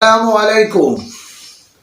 Assalamualaikum.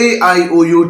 AIOU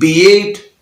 B8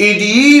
EDE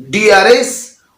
DRS,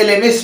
LMS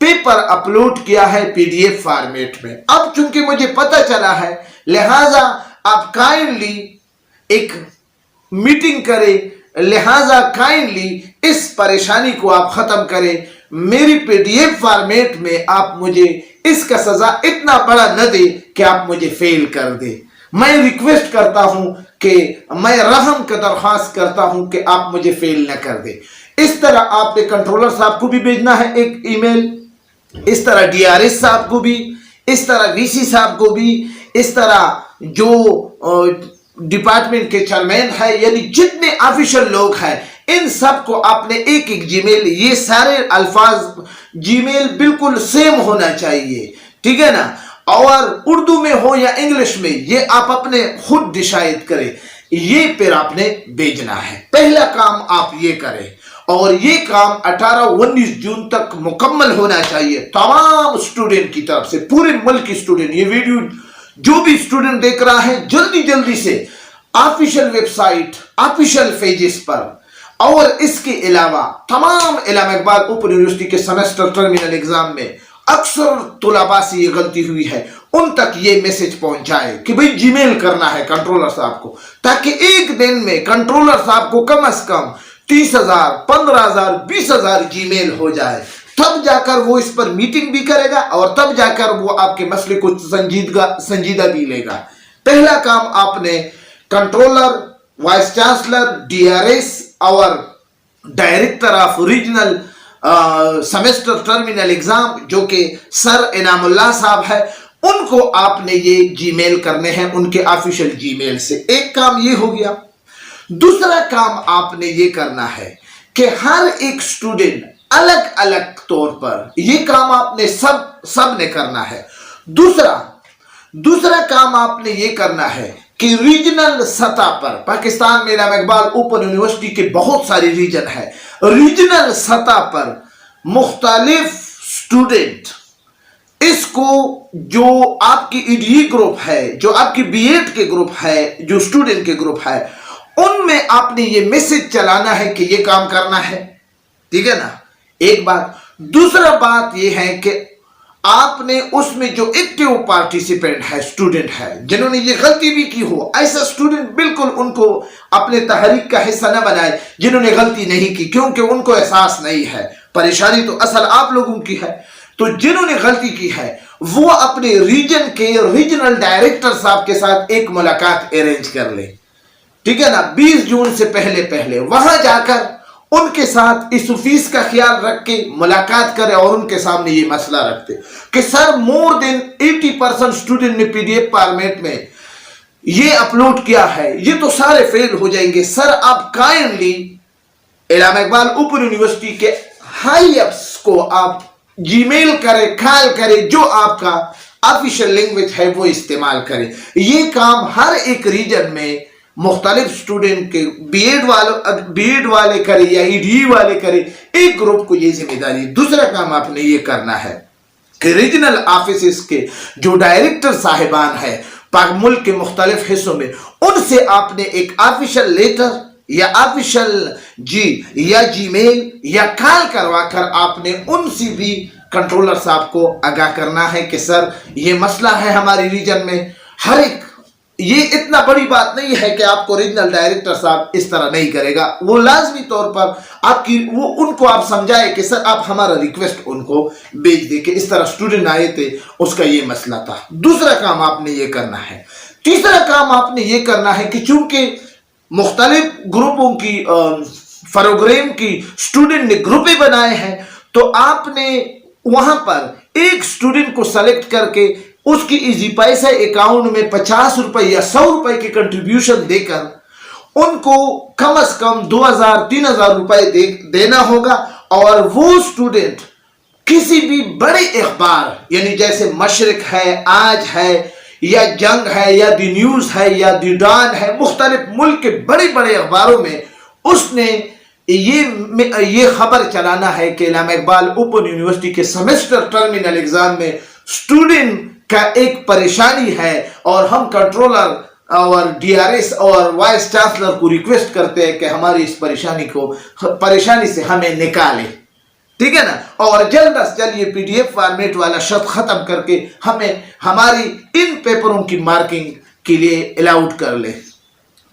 paper upload کیا ہے PDF format میں. اب چونکہ مجھے پتہ چلا ہے لہٰذا آپ کائنڈلی ایک میٹنگ کریں, لہٰذا کائنڈلی اس پریشانی کو آپ ختم کریں. میری PDF فارمیٹ میں آپ مجھے اس کا سزا اتنا بڑا نہ دے کہ آپ مجھے فیل کر دے. میں ریکویسٹ کرتا ہوں کہ میں رحم کا درخواست کرتا ہوں کہ آپ مجھے فیل نہ کر دے. اس طرح آپ نے کنٹرولر صاحب کو بھی بھیجنا ہے ایک ای میل, اس طرح DRS صاحب کو بھی, اس طرح VC صاحب کو بھی, اس طرح جو ڈپارٹمنٹ کے چیئرمین ہے, یعنی جتنے آفیشل لوگ ہیں ان سب کو آپ نے ایک ایک جی میل, یہ سارے الفاظ جی میل بالکل سیم ہونا چاہیے, ٹھیک ہے نا, اور اردو میں ہو یا انگلش میں یہ آپ اپنے خود ڈیسائیڈ کریں, یہ پھر آپ نے بھیجنا ہے. پہلا کام آپ یہ کریں اور یہ کام 18-19 جون تک مکمل ہونا چاہیے تمام اسٹوڈنٹ کی طرف سے, پورے ملک کی اسٹوڈنٹ. یہ ویڈیو جو بھی اسٹوڈنٹ دیکھ رہا ہے جلدی جلدی سے official website, official pages پر, اور اس کے علاوہ تمام علامہ اقبال اوپن یونیورسٹی کے سیمسٹر ٹرمینل ایگزام میں اکثر طلباء سے یہ غلطی ہوئی ہے, ان تک یہ میسج پہنچائے کہ بھئی جی میل کرنا ہے کنٹرولر صاحب کو, تاکہ ایک دن میں کنٹرولر صاحب کو کم از کم 30,000 15,000 20,000 جی میل ہو جائے. تب جا کر وہ اس پر میٹنگ بھی کرے گا اور تب جا کر وہ آپ کے مسئلے کو سنجیدہ بھی لے گا. پہلا کام آپ نے کنٹرولر, وائس چانسلر, DRS اور director of regional semester terminal exam جو کہ سر انعام اللہ صاحب ہے, ان کو آپ نے یہ جی میل کرنے ہیں ان کے آفیشیل جی میل سے. ایک کام یہ ہو گیا. دوسرا کام آپ نے یہ کرنا ہے کہ ہر ایک سٹوڈنٹ الگ الگ طور پر, یہ کام آپ نے سب نے کرنا ہے. دوسرا کام آپ نے یہ کرنا ہے کہ ریجنل سطح پر, پاکستان میں علامہ اقبال اوپن یونیورسٹی کے بہت ساری ریجن ہے, ریجنل سطح پر مختلف سٹوڈنٹ اس کو, جو آپ کی EDE گروپ ہے, جو آپ کی BEd کے گروپ ہے, جو سٹوڈنٹ کے گروپ ہے, ان میں آپ نے یہ میسج چلانا ہے کہ یہ کام کرنا ہے, ٹھیک ہے نا, ایک بات. دوسرا بات یہ ہے کہ آپ نے اس میں جو ایکٹیو پارٹیسپینٹ ہے, سٹوڈنٹ ہے, جنہوں نے یہ غلطی بھی کی ہو, ایسا سٹوڈنٹ بالکل ان کو اپنے تحریک کا حصہ نہ بنائے جنہوں نے غلطی نہیں کی, کیونکہ ان کو احساس نہیں ہے. پریشانی تو اصل آپ لوگوں کی ہے. تو جنہوں نے غلطی کی ہے وہ اپنے ریجن کے ریجنل ڈائریکٹر صاحب کے ساتھ ایک ملاقات ارینج کر لیں, ٹھیک ہے نا, 20 جون سے پہلے وہاں جا کر ان کے ساتھ اس فیس کا خیال رکھ کے ملاقات کرے اور ان کے سامنے یہ مسئلہ رکھتے کہ سر مور دین 80% سٹوڈنٹ نے PDF فارمیٹ میں یہ اپلوڈ کیا ہے, یہ تو سارے فیل ہو جائیں گے. سر آپ کائنڈلی علامہ اقبال اوپن یونیورسٹی کے ہائی اپس کو آپ جی میل کرے, کال کرے, جو آپ کا آفیشیل لینگویج ہے وہ استعمال کرے. یہ کام ہر ایک ریجن میں مختلف سٹوڈنٹ کے BEd والے کرے یا EDE والے کرے, ایک گروپ کو یہ ذمہ داری. دوسرا کام آپ نے یہ کرنا ہے کہ ریجنل آفیسز کے جو ڈائریکٹر صاحبان ہیں ملک کے مختلف حصوں میں, ان سے آپ نے ایک آفیشیل لیٹر یا آفیشیل جی میل یا کال کروا کر آپ نے ان سے بھی کنٹرولر صاحب کو آگاہ کرنا ہے کہ سر یہ مسئلہ ہے ہماری ریجن میں. ہر ایک, یہ اتنا بڑی بات نہیں ہے کہ آپ کو ریجنل ڈائریکٹر صاحب اس طرح نہیں کرے گا, وہ لازمی طور پر ان کو آپ سمجھائے کہ سر آپ ہمارا ریکویسٹ ان کو بھیج دیں کہ اس طرح سٹوڈنٹ آئے تھے, اس کا یہ مسئلہ تھا. دوسرا کام آپ نے یہ کرنا ہے. تیسرا کام آپ نے یہ کرنا ہے کہ چونکہ مختلف گروپوں کی پروگرام کی سٹوڈنٹ نے گروپیں بنائے ہیں, تو آپ نے وہاں پر ایک سٹوڈنٹ کو سلیکٹ کر کے اس کی ایزی پیسہ اکاؤنٹ میں 50 روپے یا 100 روپے کی کنٹریبیوشن دے کر ان کو کم از کم 2,000-3,000 روپے دینا ہوگا. اور وہ سٹوڈنٹ کسی بھی بڑے اخبار, یعنی جیسے مشرق ہے, آج ہے, یا جنگ ہے, یا دی نیوز ہے, یا دی ڈان ہے, مختلف ملک کے بڑے بڑے اخباروں میں اس نے یہ خبر چلانا ہے کہ علامہ اقبال اوپن یونیورسٹی کے سیمسٹر ٹرمینل ایگزام میں سٹوڈنٹ کا ایک پریشانی ہے اور ہم کنٹرولر اور DRS اور وائس چانسلر کو ریکویسٹ کرتے ہیں کہ ہماری اس پریشانی سے ہمیں نکالے. ٹھیک ہے نا, اور جلد از جلد یہ پی ڈی ایف فارمیٹ والا شرط ختم کر کے ہمیں ہماری ان پیپروں کی مارکنگ کے لیے الاؤڈ کر لے.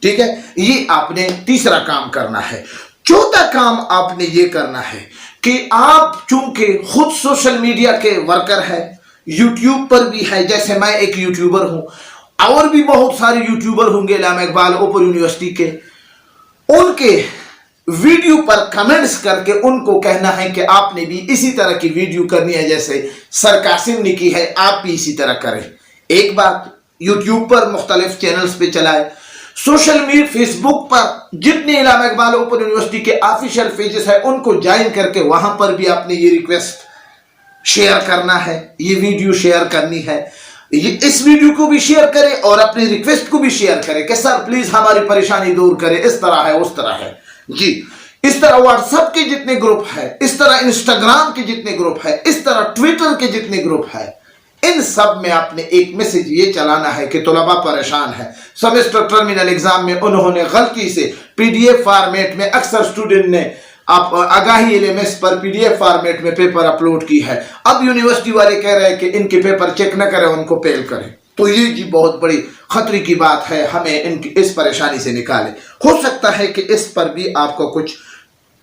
ٹھیک ہے, یہ آپ نے تیسرا کام کرنا ہے. چوتھا کام آپ نے یہ کرنا ہے کہ آپ چونکہ خود سوشل میڈیا کے ورکر ہے, یوٹیوب پر بھی ہے, جیسے میں ایک یوٹیوبر ہوں, اور بھی بہت سارے یوٹیوبر ہوں گے علامہ اقبال اوپن یونیورسٹی کے, ان کے ویڈیو پر کمنٹس کر کے ان کو کہنا ہے کہ آپ نے بھی اسی طرح کی ویڈیو کرنی ہے جیسے سر قاسم نے کی ہے, آپ بھی اسی طرح کریں. ایک بات, یوٹیوب پر مختلف چینلز پہ چلائے, سوشل میڈیا فیس بک پر جتنے علامہ اقبال اوپن یونیورسٹی کے آفیشیل پیجز ہیں ان کو جوائن کر کے وہاں پر بھی آپ نے یہ ریکویسٹ شیئر کرنا ہے, یہ ویڈیو شیئر کرنی ہے. اس ویڈیو کو بھی شیئر کرے اور اپنی ریکویسٹ کو بھی شیئر کرے کہ سر پلیز ہماری پریشانی دور کرے, اس طرح ہے اس طرح ہے جی. اس طرح واٹس ایپ کے جتنے گروپ ہے, اس طرح انسٹاگرام کے جتنے گروپ ہے, اس طرح ٹویٹر کے جتنے گروپ ہے, ان سب میں آپ نے ایک میسج یہ چلانا ہے کہ طلباء پریشان ہے, سیمسٹر ٹرمینل ایگزام میں انہوں نے غلطی سے پی ڈی ایف فارمیٹ میں, اکثر اسٹوڈنٹ نے آپ آگاہی ایل ایم ایس پر پی ڈی ایف فارمیٹ میں پیپر اپلوڈ کی ہے, اب یونیورسٹی والے کہہ رہے ہیں کہ ان کے پیپر چیک نہ کریں, ان کو فیل کریں. تو یہ جی بہت بڑی خطرے کی بات ہے, ہمیں ان کی اس پریشانی سے نکالے. ہو سکتا ہے کہ اس پر بھی آپ کو کچھ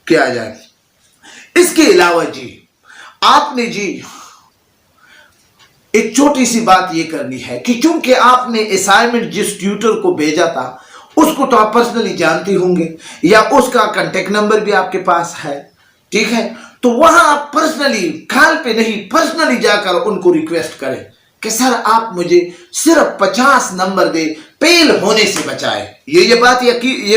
کیا جائے. اس کے علاوہ جی آپ نے جی ایک چھوٹی سی بات یہ کرنی ہے کہ چونکہ آپ نے اسائنمنٹ جس ٹیوٹر کو بھیجا تھا اس کو تو آپ پرسنلی جانتے ہوں گے, یا اس کا کانٹیکٹ نمبر بھی آپ کے پاس ہے, ٹھیک ہے, تو وہاں آپ پرسنلی, کال پہ نہیں, پرسنلی جا کر ان کو ریکویسٹ کریں کہ سر آپ مجھے صرف 50 نمبر دے, فیل ہونے سے بچائے. یہ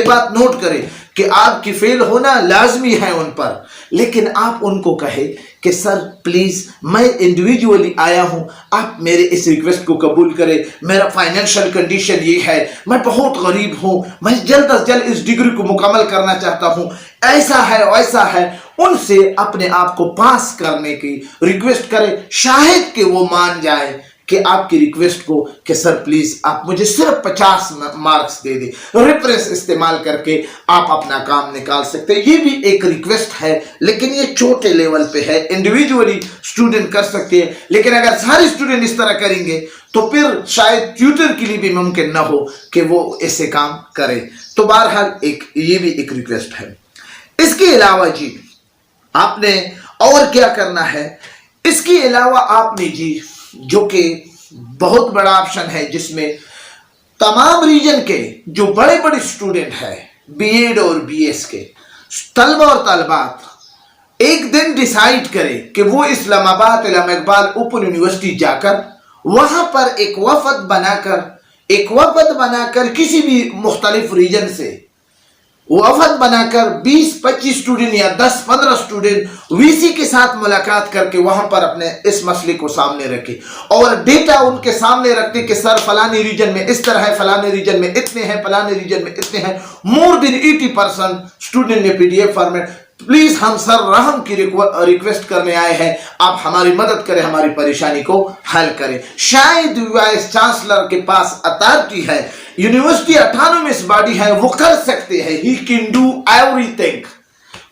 بات نوٹ کریں کہ آپ کی فیل ہونا لازمی ہے ان پر, لیکن آپ ان کو کہے کہ سر پلیز میں انڈیویجولی آیا ہوں, آپ میرے اس ریکویسٹ کو قبول کریں, میرا فائنینشیل کنڈیشن یہ ہے, میں بہت غریب ہوں, میں جلد از جلد اس ڈگری کو مکمل کرنا چاہتا ہوں, ایسا ہے ویسا ہے. ان سے اپنے آپ کو پاس کرنے کی ریکویسٹ کرے, شاید کہ وہ مان جائے کہ آپ کی ریکویسٹ کو کہ سر پلیز آپ مجھے صرف 50 مارکس دے دیں. ریفرنس استعمال کر کے آپ اپنا کام نکال سکتے ہیں. یہ بھی ایک ریکویسٹ ہے, لیکن یہ چھوٹے لیول پہ ہے, انڈیویجولی اسٹوڈنٹ کر سکتے ہیں, لیکن اگر سارے اسٹوڈنٹ اس طرح کریں گے تو پھر شاید ٹیوٹر کے لیے بھی ممکن نہ ہو کہ وہ ایسے کام کرے. تو بہرحال یہ بھی ایک ریکویسٹ ہے. اس کے علاوہ جی آپ نے اور کیا کرنا ہے, اس کے علاوہ آپ نے جی جو کہ بہت بڑا آپشن ہے, جس میں تمام ریجن کے جو بڑے بڑے اسٹوڈنٹ ہیں, بی ایڈ اور بی ایس کے طلبہ اور طالبات ایک دن ڈیسائیڈ کرے کہ وہ اسلام آباد علامہ اقبال اوپن یونیورسٹی جا کر وہاں پر ایک وفد بنا کر کسی بھی مختلف ریجن سے وفد بنا کر 20-25 اسٹوڈنٹ یا 10-15 اسٹوڈنٹ وی سی کے ساتھ ملاقات کر کے وہاں پر اپنے اس مسئلے کو سامنے رکھے اور ڈیٹا ان کے سامنے رکھتے کہ سر فلانے ریجن میں اس طرح ہے, فلانے ریجن میں اتنے ہیں, فلانے ریجن میں اتنے ہیں. مور دین 80% اسٹوڈنٹ نے P D F format, please ہم سر رحم کی ریکویسٹ کرنے آئے ہیں, آپ ہماری مدد کریں, ہماری پریشانی کو حل کریں. شاید وائس چانسلر کے پاس اتھارٹی ہے, یونیورسٹی اٹانومس باڈی ہے, وہ کر سکتے ہیں, he can do every thing,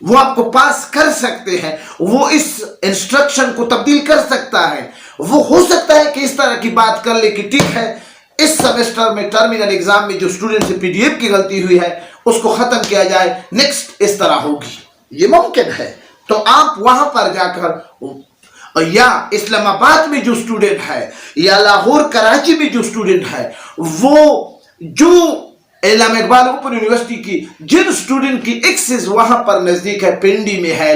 وہ آپ کو پاس کر سکتے ہیں, وہ اس انسٹرکشن کو تبدیل کر سکتا ہے. وہ ہو سکتا ہے کہ اس طرح کی بات کر لے کہ ٹھیک ہے اس سیمسٹر میں ٹرمینل ایگزام میں جو اسٹوڈنٹ سے پی ڈی ایف کی غلطی ہوئی ہے اس کو ختم کیا جائے, نیکسٹ اس طرح ہوگی. یہ ممکن ہے. تو آپ وہاں پر جا کر یا اسلام آباد میں جو اسٹوڈنٹ ہے یا لاہور کراچی میں جو اسٹوڈنٹ ہے, وہ جو علامہ اقبال اوپن یونیورسٹی کی جن اسٹوڈنٹ کی ایکسس وہاں پر نزدیک ہے, پنڈی میں ہے,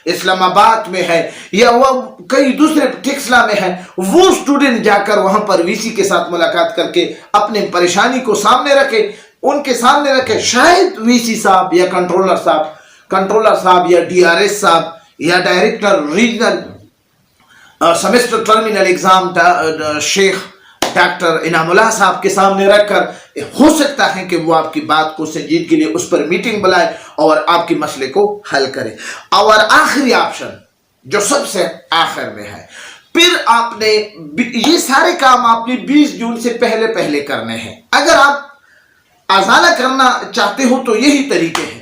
اسلام آباد میں ہے, یا وہ کئی دوسرے ٹھیکسلا میں ہے, وہ اسٹوڈنٹ جا کر وہاں پر وی سی کے ساتھ ملاقات کر کے اپنے پریشانی کو سامنے رکھے, ان کے سامنے رکھے. شاید وی سی صاحب یا کنٹرولر صاحب یا ڈی آر ایس صاحب یا director regional semester terminal exam شیخ ڈاکٹر انعام اللہ صاحب کے سامنے رکھ کر ہو سکتا ہے کہ وہ آپ کی بات کو سنجیدگی کے لیے اس پر میٹنگ بلائے اور آپ کی مسئلے کو حل کرے. اور آخری آپشن جو سب سے آخر میں ہے, پھر آپ نے یہ سارے کام آپ نے 20 جون سے پہلے کرنے ہیں. اگر آپ ازالہ کرنا چاہتے ہو تو یہی طریقے ہیں,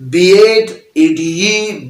B.Ed, EDE,